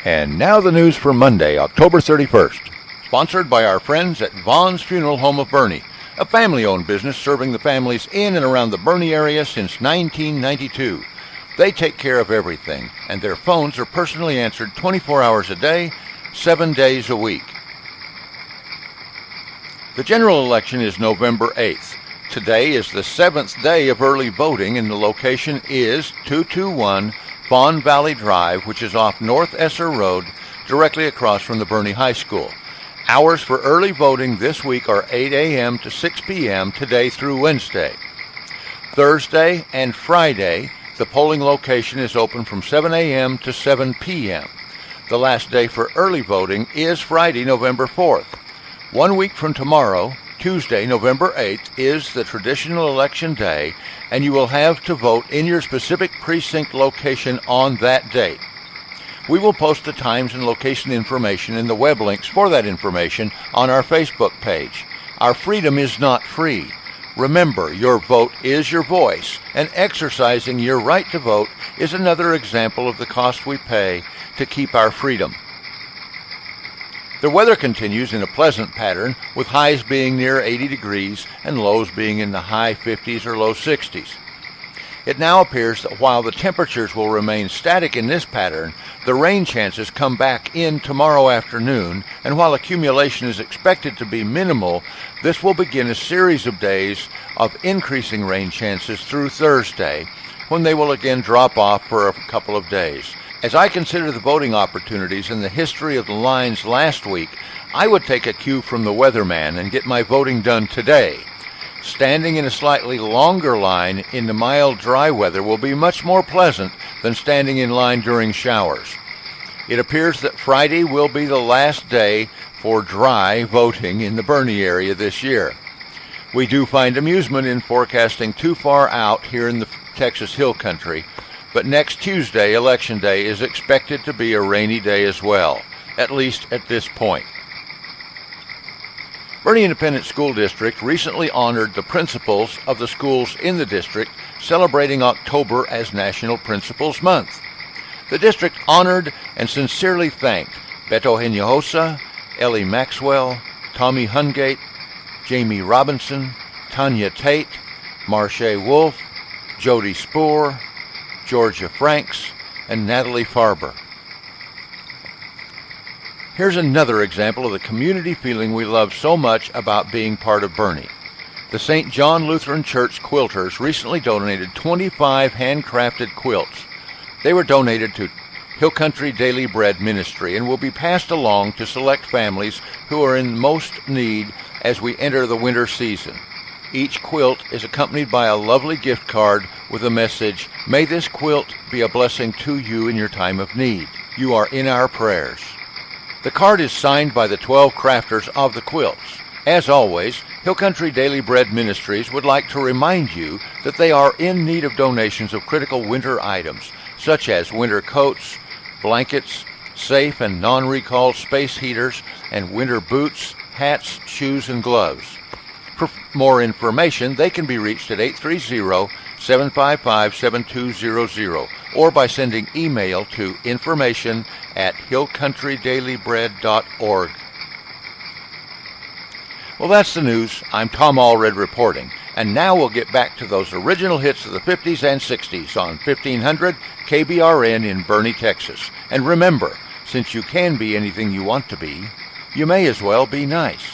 And now the news for Monday, October 31st. Sponsored by our friends at Vaughn's Funeral Home of Boerne, a family-owned business serving the families in and around the Boerne area since 1992. They take care of everything, and their phones are personally answered 24 hours a day, 7 days a week. The general election is November 8th. Today is the 7th day of early voting, and the location is 221 Fawn Valley Drive, which is off North Esser Road, directly across from the Boerne High School. Hours for early voting this week are 8 a.m. to 6 p.m. today through Wednesday. Thursday and Friday, the polling location is open from 7 a.m. to 7 p.m. The last day for early voting is Friday, November 4th. 1 week from tomorrow, Tuesday, November 8th, is the traditional election day, and you will have to vote in your specific precinct location on that date. We will post the times and location information and the web links for that information on our Facebook page. Our freedom is not free. Remember, your vote is your voice, and exercising your right to vote is another example of the cost we pay to keep our freedom. The weather continues in a pleasant pattern, with highs being near 80 degrees and lows being in the high 50s or low 60s. It now appears that while the temperatures will remain static in this pattern, the rain chances come back in tomorrow afternoon, and while accumulation is expected to be minimal, this will begin a series of days of increasing rain chances through Thursday, when they will again drop off for a couple of days. As I consider the voting opportunities and the history of the lines last week, I would take a cue from the weatherman and get my voting done today. Standing in a slightly longer line in the mild, dry weather will be much more pleasant than standing in line during showers. It appears that Friday will be the last day for dry voting in the Boerne area this year. We do find amusement in forecasting too far out here in the Texas Hill Country, but next Tuesday, Election Day, is expected to be a rainy day as well, at least at this point. Boerne Independent School District recently honored the principals of the schools in the district, celebrating October as National Principals Month. The district honored and sincerely thanked Beto Hinojosa, Ellie Maxwell, Tommy Hungate, Jamie Robinson, Tanya Tate, Marche Wolf, Jody Spoor, Georgia Franks, and Natalie Farber. Here's another example of the community feeling we love so much about being part of Boerne. The St. John Lutheran Church quilters recently donated 25 handcrafted quilts. They were donated to Hill Country Daily Bread Ministry and will be passed along to select families who are in most need as we enter the winter season. Each quilt is accompanied by a lovely gift card with a message, "May this quilt be a blessing to you in your time of need. You are in our prayers." The card is signed by the 12 crafters of the quilts. As always, Hill Country Daily Bread Ministries would like to remind you that they are in need of donations of critical winter items, such as winter coats, blankets, safe and non-recall space heaters, and winter boots, hats, shoes, and gloves. For more information, they can be reached at 830-755-7200 or by sending email to information@hillcountrydailyBread.org. Well, that's the news. I'm Tom Allred reporting. And now we'll get back to those original hits of the 50s and 60s on 1500 KBRN in Boerne, Texas. And remember, since you can be anything you want to be, you may as well be nice.